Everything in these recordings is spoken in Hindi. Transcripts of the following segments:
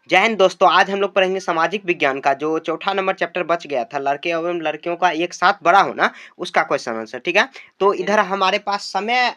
जय हिंद दोस्तों। आज हम लोग पढ़ेंगे सामाजिक विज्ञान का जो चौथा नंबर चैप्टर बच गया था, लड़के एवं लड़कियों का एक साथ बड़ा होना, उसका क्वेश्चन आंसर। ठीक है, तो इधर हमारे पास समय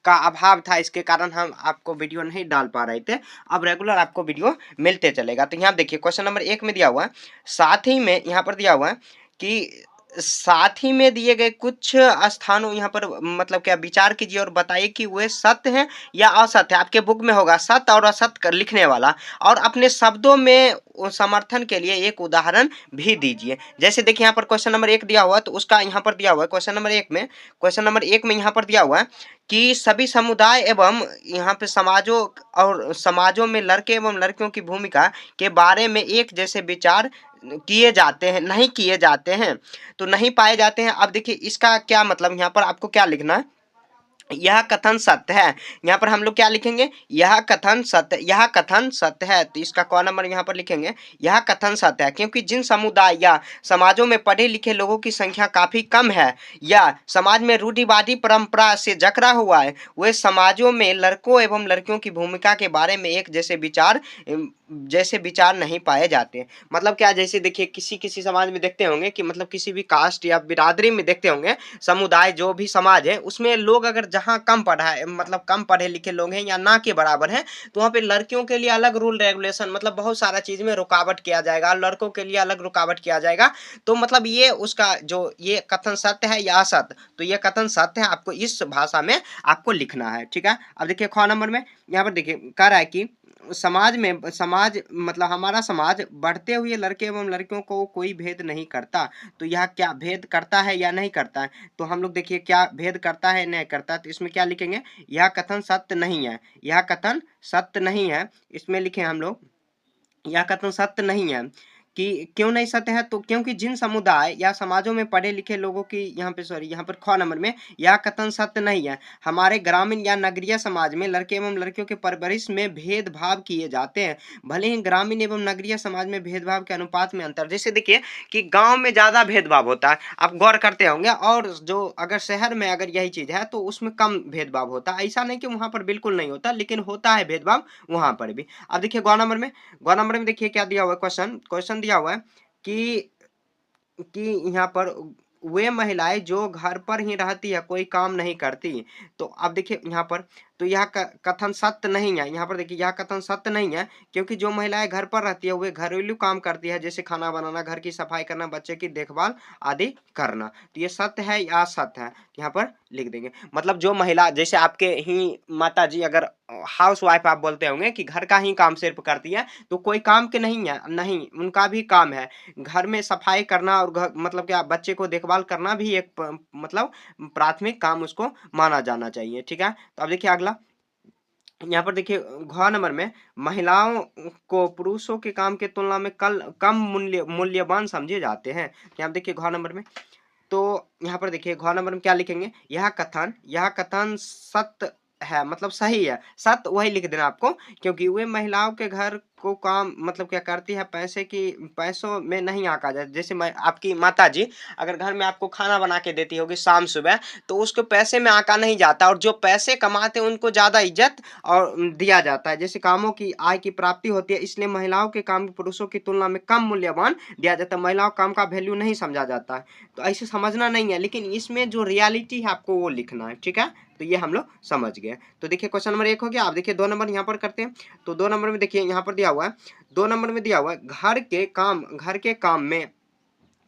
का अभाव था, इसके कारण हम आपको वीडियो नहीं डाल पा रहे थे। अब रेगुलर आपको वीडियो मिलते चलेगा। तो यहाँ देखिए क्वेश्चन नंबर 1 में दिया हुआ है, साथ ही में यहाँ पर दिया हुआ है कि साथ ही में दिए गए कुछ स्थानों यहाँ पर मतलब क्या विचार कीजिए और बताइए कि वे सत्य हैं या असत्य है। आपके बुक में होगा सत्य और असत्य कर लिखने वाला, और अपने शब्दों में समर्थन के लिए एक उदाहरण भी दीजिए। जैसे देखिए यहाँ पर क्वेश्चन नंबर 1 दिया हुआ है, तो उसका यहाँ पर दिया हुआ है क्वेश्चन नंबर 1 में यहाँ पर दिया हुआ है कि सभी समुदाय एवं यहाँ पे समाजों में लड़के एवं लड़कियों की भूमिका के बारे में एक जैसे विचार किए जाते हैं, नहीं किए जाते हैं, तो नहीं पाए जाते हैं। अब देखिए इसका क्या मतलब, यहाँ पर आपको क्या लिखना है, यह कथन सत्य है। यहाँ पर हम लोग क्या लिखेंगे, यह कथन सत्य है। तो इसका क नंबर यहाँ पर लिखेंगे, यह कथन सत्य है, क्योंकि जिन समुदाय या समाजों में पढ़े लिखे लोगों की संख्या काफी कम है या समाज में रूढ़िवादी परंपरा से जकड़ा हुआ है, वे समाजों में लड़कों एवं लड़कियों की भूमिका के बारे में एक जैसे विचार नहीं पाए जाते। मतलब क्या, जैसे देखिए किसी किसी समाज में देखते होंगे कि मतलब किसी भी कास्ट या बिरादरी में देखते होंगे, समुदाय जो भी समाज है उसमें लोग अगर जहाँ कम पढ़ा है, मतलब कम पढ़े लिखे लोग हैं या ना के बराबर हैं, तो वहाँ पे लड़कियों के लिए अलग रूल रेगुलेशन, मतलब बहुत सारा चीज में रुकावट किया जाएगा, लड़कों के लिए अलग रुकावट किया जाएगा। तो मतलब ये उसका जो ये कथन सत्य है या असत्य, तो ये कथन सत्य है, आपको इस भाषा में आपको लिखना है। ठीक है, अब देखिए ख नंबर में यहाँ पर देखिए कह रहा है कि समाज मतलब हमारा समाज बढ़ते हुए लड़के एवं लड़कियों को कोई भेद नहीं करता। तो यह क्या भेद करता है या नहीं करता है, तो हम लोग देखिए क्या भेद करता है नहीं करता, तो इसमें क्या लिखेंगे, यह कथन सत्य नहीं है, यह कथन सत्य नहीं है। इसमें लिखें हम लोग, यह कथन सत्य नहीं है कि क्यों नहीं सत्य है, तो क्योंकि जिन समुदाय या समाजों में पढ़े लिखे लोगों की यहाँ पर ख नंबर में यह कथन सत्य नहीं है, हमारे ग्रामीण या नगरीय समाज में लड़के एवं लड़कियों के परवरिश में भेदभाव किए जाते हैं, भले ही ग्रामीण एवं नगरीय समाज में भेदभाव के अनुपात में अंतर। जैसे देखिए कि गांव में ज्यादा भेदभाव होता है, आप गौर करते होंगे, और जो अगर शहर में अगर यही चीज है तो उसमें कम भेदभाव होता है। ऐसा नहीं कि वहां पर बिल्कुल नहीं होता, लेकिन होता है भेदभाव वहां पर भी। अब देखिए ग नंबर में देखिए क्या दिया हुआ है, क्वेश्चन दिया हुआ है कि यहाँ पर वे महिलाएं जो घर पर ही रहती है, कोई काम नहीं करती। तो अब देखिए यहाँ पर, तो यह कथन सत्य नहीं है। यहाँ पर देखिए यह कथन सत्य नहीं है, क्योंकि जो महिलाएं घर पर रहती है वे घरेलू काम करती है, जैसे खाना बनाना, घर की सफाई करना, बच्चे की देखभाल आदि करना। तो ये सत्य है या असत्य है, यहाँ पर लिख देंगे। मतलब जो महिला, जैसे आपके ही माता जी अगर हाउस वाइफ आप बोलते होंगे कि घर का ही काम सिर्फ करती है, तो कोई काम के नहीं है, नहीं, उनका भी काम है घर में सफाई करना, और घर मतलब क्या बच्चे को देखभाल करना भी एक मतलब प्राथमिक काम उसको माना जाना चाहिए। ठीक है, तो अब देखिए अगला, यहाँ पर देखिए घ नंबर में महिलाओं को पुरुषों के काम के तुलना में कम मूल्यवान समझे जाते हैं। यहाँ देखिए घ नंबर में, तो यहाँ पर देखिए घ नंबर में क्या लिखेंगे, यह कथन सत्य है, मतलब सही है, सत्य वही लिख देना आपको, क्योंकि वे महिलाओं के घर को काम मतलब क्या करती है, पैसों में नहीं आका जाए। जैसे मैं आपकी माता जी अगर घर में आपको खाना बना के देती होगी शाम सुबह, तो उसको पैसे में आका नहीं जाता, और जो पैसे कमाते हैं उनको ज्यादा इज्जत और दिया जाता है। जैसे कामों की आय की प्राप्ति होती है, इसलिए महिलाओं के काम पुरुषों की तुलना में कम मूल्यवान दिया जाता है, महिलाओं काम का वैल्यू नहीं समझा जाता है। तो ऐसे समझना नहीं है, लेकिन इसमें जो रियलिटी है आपको वो लिखना है। ठीक है, तो ये हम लोग समझ गए। तो देखिए क्वेश्चन नंबर 1 हो गया। आप देखिए 2 नंबर यहाँ पर करते हैं। तो 2 नंबर में देखिए यहाँ पर दिया हुआ है, 2 नंबर में दिया हुआ है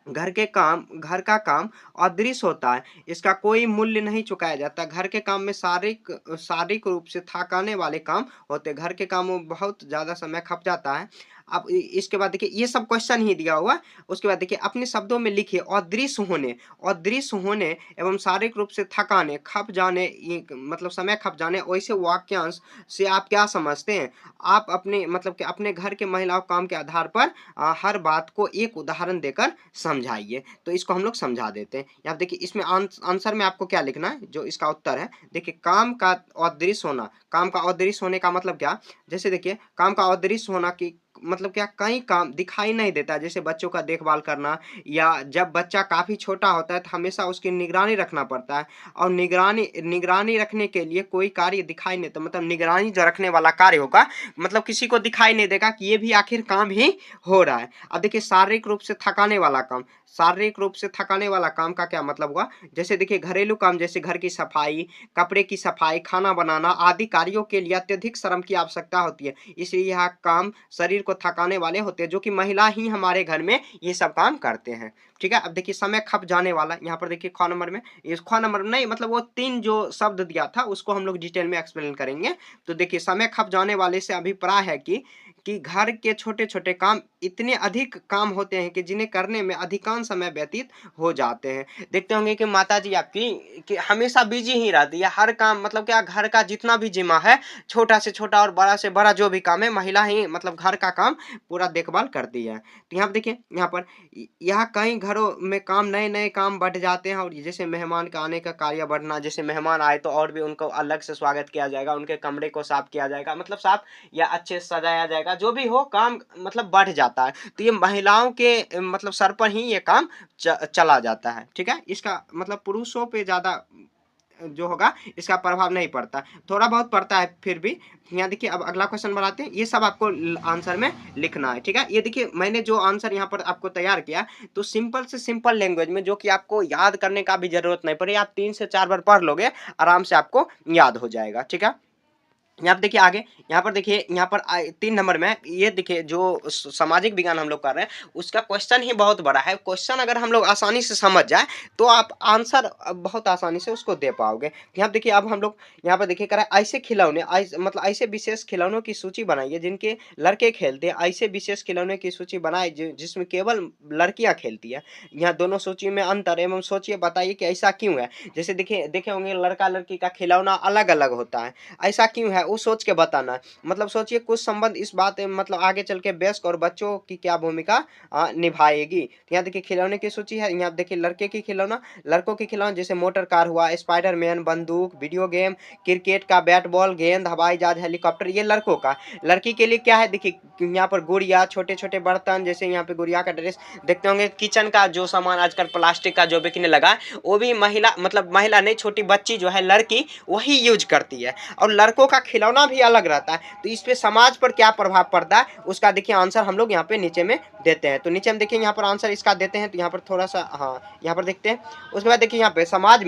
घर का काम अदृश्य होता है, इसका कोई मूल्य नहीं चुकाया जाता। घर के काम में शारीरिक रूप से थकाने वाले काम होते हैं, घर के काम में बहुत ज्यादा समय खप जाता है। अब इसके बाद देखिए ये सब क्वेश्चन ही दिया हुआ। उसके बाद देखिए अपने शब्दों में लिखिए, अदृश्य होने एवं शारीरिक रूप से थकाने, खप जाने, मतलब समय खप जाने, वैसे वाक्यांश से आप क्या समझते हैं। आप अपने मतलब कि अपने घर के महिलाओं काम के आधार पर हर बात को एक उदाहरण देकर समझाइए। तो इसको हम लोग समझा देते हैं। यहाँ देखिए इसमें आंसर में आपको क्या लिखना है, जो इसका उत्तर है, देखिए काम का अदृश्य होने का मतलब क्या। जैसे देखिए काम का अदृश्य होना की मतलब क्या कई काम दिखाई नहीं देता, जैसे बच्चों का देखभाल करना, या जब बच्चा काफ़ी छोटा होता है तो हमेशा उसकी निगरानी रखना पड़ता है, और निगरानी निगरानी रखने के लिए कोई कार्य दिखाई नहीं, तो मतलब निगरानी जो रखने वाला कार्य होगा, मतलब किसी को दिखाई नहीं देगा कि ये भी आखिर काम ही हो रहा है। अब देखिए शारीरिक रूप से थकाने वाला काम, शारीरिक रूप से थकाने वाला काम का क्या मतलब हुआ, जैसे देखिए घरेलू काम, जैसे घर की सफाई, कपड़े की सफाई, खाना बनाना आदि कार्यों के लिए अत्यधिक श्रम की आवश्यकता होती है, इसलिए यह काम शरीर को थकाने वाले होते हैं, जो कि महिला ही हमारे घर में ये सब काम करते हैं। ठीक है, अब देखिए समय खप जाने वाला, यहाँ पर देखिए ख नंबर में, इस ख नंबर में नहीं, मतलब वो 3 जो शब्द दिया था उसको हम लोग डिटेल में एक्सप्लेन करेंगे। तो देखिए समय खप जाने वाले से अभिप्राय है कि घर के छोटे-छोटे काम इतने अधिक काम होते हैं कि जिन्हें करने में अधिकांश समय व्यतीत हो जाते हैं। देखते होंगे कि माताजी आपकी कि हमेशा बिजी ही रहती है, हर काम मतलब क्या घर का जितना भी जिम्मा है, छोटा से छोटा और बड़ा से बड़ा जो भी काम है, महिला ही मतलब घर का काम पूरा देखभाल करती है। तो यहाँ पे देखिए, यहाँ पर यहाँ कई घरों में काम नए-नए काम बढ़ जाते हैं, और जैसे मेहमान का आने का कार्य बढ़ना, जैसे मेहमान आए तो और भी उनको अलग से स्वागत किया जाएगा, उनके कमरे को साफ किया जाएगा, मतलब साफ या अच्छे से सजाया जाएगा, जो भी हो काम मतलब बढ़ जाता है। तो ये महिलाओं के मतलब सर पर ही ये काम चला जाता है। ठीक है, इसका मतलब पुरुषों पे ज़्यादा जो होगा इसका प्रभाव नहीं पड़ता, थोड़ा बहुत पड़ता है फिर भी। यहाँ देखिए, अब अगला क्वेश्चन बनाते हैं, ये सब आपको आंसर में लिखना है। ठीक है, ये देखिए मैंने जो आंसर यहाँ पर आपको तैयार किया, तो सिंपल से सिंपल लैंग्वेज में, जो कि आपको याद करने का भी जरूरत नहीं पड़े, आप 3 से 4 बार पढ़ लोगे, आराम से आपको याद हो जाएगा। ठीक है, यहाँ पर देखिए आगे, यहाँ पर देखिए, यहाँ पर 3 नंबर में ये देखिए जो सामाजिक विज्ञान हम लोग कर रहे हैं, उसका क्वेश्चन ही बहुत बड़ा है। क्वेश्चन अगर हम लोग आसानी से समझ जाए तो आप आंसर बहुत आसानी से उसको दे पाओगे। यहाँ देखिए, अब हम लोग यहाँ पर देखिए करें, ऐसे खिलौने, मतलब ऐसे विशेष खिलौनों की सूची बनाइए जिनके लड़के खेलते हैं, ऐसे विशेष खिलौने की सूची बनाए जिसमें केवल लड़कियां खेलती है। यहाँ दोनों सूची में अंतर एवं सोचिए, बताइए कि ऐसा क्यों है। जैसे देखिए देखे होंगे लड़का लड़की का खिलौना अलग अलग होता है, ऐसा क्यों है वो सोच के बताना है। मतलब सोचिए कुछ संबंध इस बात मतलब आगे चल के वयस्क और बच्चों की क्या भूमिका निभाएगी। तो यहाँ देखिए खिलौने की सूची है, यहाँ देखिए लड़के की खिलौना, लड़कों की खिलौना जैसे मोटर कार हुआ, स्पाइडरमैन, बंदूक, वीडियो गेम, क्रिकेट का बैट बॉल, गेंद, हवाई जहाज, हेलीकॉप्टर, ये लड़कों का। लड़की के लिए क्या है, देखिए यहाँ पर गुड़िया, छोटे छोटे बर्तन, जैसे यहाँ पे गुड़िया का ड्रेस। देखते होंगे किचन का जो सामान आजकल प्लास्टिक का जो बिकने लगा है, वो भी महिला मतलब महिला नहीं, छोटी बच्ची जो है लड़की वही यूज करती है, और लड़कों का खिलौना भी अलग रहता है। तो इस पे समाज पर क्या प्रभाव पड़ता है उसका देखिए आंसर हम लोग यहाँ पे नीचे में देते हैं। तो नीचे हम देखिए यहाँ पर आंसर इसका देते हैं, तो यहाँ पर थोड़ा सा हाँ यहाँ पर देखते हैं। उसके बाद देखिए यहाँ पे समाज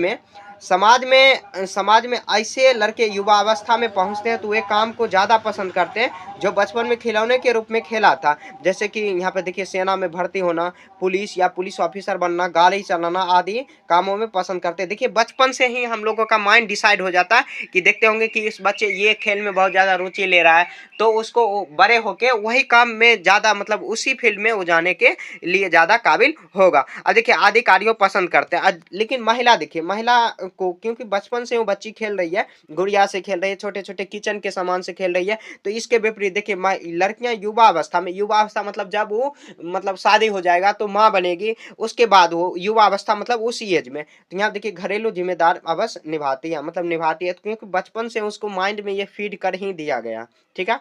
में ऐसे लड़के युवा अवस्था में पहुंचते हैं तो वे काम को ज़्यादा पसंद करते हैं जो बचपन में खिलौने के रूप में खेला था। जैसे कि यहाँ पे देखिए सेना में भर्ती होना, पुलिस या पुलिस ऑफिसर बनना, गाड़ी चलाना आदि कामों में पसंद करते हैं। देखिए बचपन से ही हम लोगों का माइंड डिसाइड हो जाता है कि देखते होंगे कि इस बच्चे ये खेल में बहुत ज़्यादा रुचि ले रहा है, तो उसको बड़े होके वही काम में ज़्यादा मतलब उसी फील्ड में वो जाने के लिए ज़्यादा काबिल होगा। और देखिए आदि कार्यों पसंद करते हैं। लेकिन महिला देखिए, महिला को क्योंकि बचपन से वो बच्ची खेल रही है, गुड़िया से खेल रही है, छोटे छोटे किचन के सामान से खेल रही है, तो इसके विपरीत देखिए लड़कियां युवा अवस्था में, युवा अवस्था मतलब जब वो मतलब शादी हो जाएगा तो माँ बनेगी, उसके बाद वो युवा अवस्था मतलब उसी एज में, तो यहाँ देखिए घरेलू जिम्मेदार अवश्य निभाती है, मतलब निभाती है, क्योंकि बचपन से उसको माइंड में ये फीड कर ही दिया गया। ठीक है,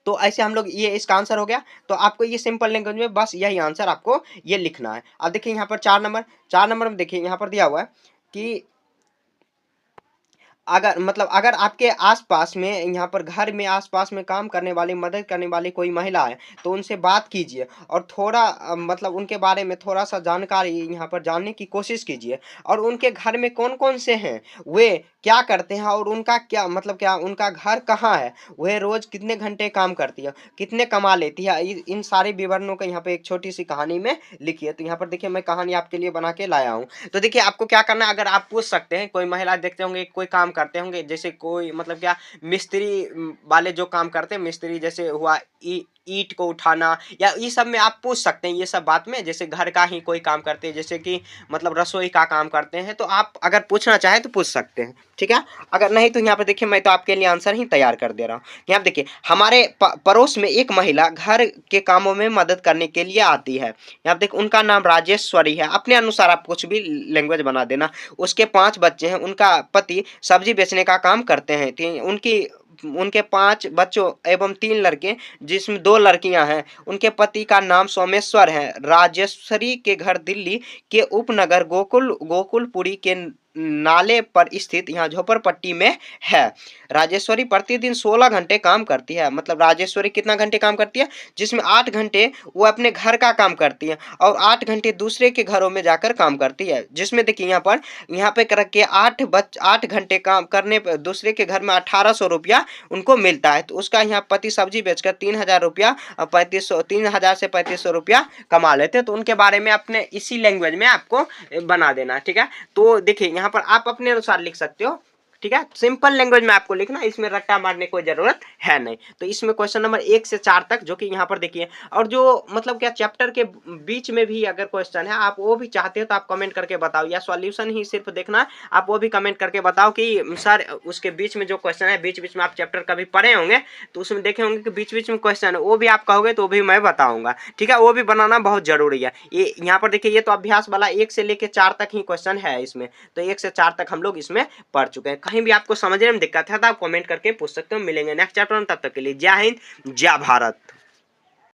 तो ऐसे हम लोग ये इसका आंसर हो गया। तो आपको ये सिंपल लैंग्वेज में बस यही आंसर आपको ये लिखना है। अब देखिए यहाँ पर 4 नंबर में देखिए यहाँ पर दिया हुआ है कि अगर आपके आसपास में यहाँ पर घर में आसपास में काम करने वाली मदद करने वाली कोई महिला है तो उनसे बात कीजिए और थोड़ा मतलब उनके बारे में थोड़ा सा जानकारी यहाँ पर जानने की कोशिश कीजिए, और उनके घर में कौन कौन से हैं, वे क्या करते हैं, और उनका क्या मतलब क्या उनका घर कहाँ है, वह रोज कितने घंटे काम करती है, कितने कमा लेती है, इन सारे विवरणों को यहाँ पे एक छोटी सी कहानी में लिखिए। तो यहाँ पर देखिए मैं कहानी आपके लिए बना के लाया हूँ। तो देखिए आपको क्या करना है, अगर आप पूछ सकते हैं, कोई महिला देखते होंगे कोई काम करते होंगे, जैसे कोई मतलब क्या मिस्त्री वाले जो काम करते हैं, मिस्त्री जैसे हुआ ईंट को उठाना, या ये सब में आप पूछ सकते हैं ये सब बात में, जैसे घर का ही कोई काम करते हैं, जैसे कि मतलब रसोई का काम करते हैं, तो आप अगर पूछना चाहें तो पूछ सकते हैं। ठीक है, अगर नहीं तो यहाँ पे देखिए मैं तो आपके लिए आंसर ही तैयार कर दे रहा हूँ। यहाँ देखिए हमारे पड़ोस में एक महिला घर के कामों में मदद करने के लिए आती है। यहाँ देखिए उनका नाम राजेश्वरी है, अपने अनुसार आप कुछ भी लैंग्वेज बना देना। उसके 5 बच्चे हैं, उनका पति सब्जी बेचने का काम करते हैं, उनकी उनके 5 बच्चों एवं 3 लड़के, जिसमें 2 लड़कियां हैं। उनके पति का नाम सोमेश्वर है। राजेश्वरी के घर दिल्ली के उपनगर गोकुलपुरी के नाले पर स्थित यहाँ झोपड़पट्टी में है। राजेश्वरी प्रतिदिन 16 घंटे काम करती है। मतलब राजेश्वरी कितना घंटे काम करती है, जिसमें 8 घंटे वो अपने घर का काम करती है और 8 घंटे दूसरे के घरों में जाकर काम करती है। जिसमें देखिए यहाँ पे करके 8 घंटे काम करने पर दूसरे के घर में 1800 रुपया उनको मिलता है। तो उसका यहाँ पति सब्जी बेचकर 3000 रुपया 3000 से 3500 रुपया कमा लेते हैं। तो उनके बारे में अपने इसी लैंग्वेज में आपको बना देना, ठीक है। तो देखिए यहाँ पर आप अपने अनुसार लिख सकते हो, ठीक है। सिंपल लैंग्वेज में आपको लिखना, इसमें रट्टा मारने की कोई जरूरत है नहीं। तो इसमें क्वेश्चन नंबर 1 से 4 तक जो कि यहाँ पर देखिए, और जो मतलब क्या चैप्टर के बीच में भी अगर क्वेश्चन है आप वो भी चाहते हो तो आप कमेंट करके बताओ, या सॉल्यूशन ही सिर्फ देखना आप वो भी कमेंट करके बताओ कि सर उसके बीच में जो क्वेश्चन है, बीच बीच में आप चैप्टर कभी पढ़े होंगे तो उसमें देखे होंगे कि बीच बीच में क्वेश्चन है, वो भी आप कहोगे तो भी मैं बताऊंगा, ठीक है। वो भी बनाना बहुत जरूरी है। ये यहाँ पर देखिए, ये तो अभ्यास वाला 1 से लेकर 4 तक ही क्वेश्चन है इसमें, तो 1 से 4 तक हम लोग इसमें पढ़ चुके हैं। कहीं भी आपको समझने में दिक्कत है तो आप कमेंट करके पूछ सकते हो। मिलेंगे नेक्स्ट चैप्टर में, तब तक के लिए जय हिंद जय भारत।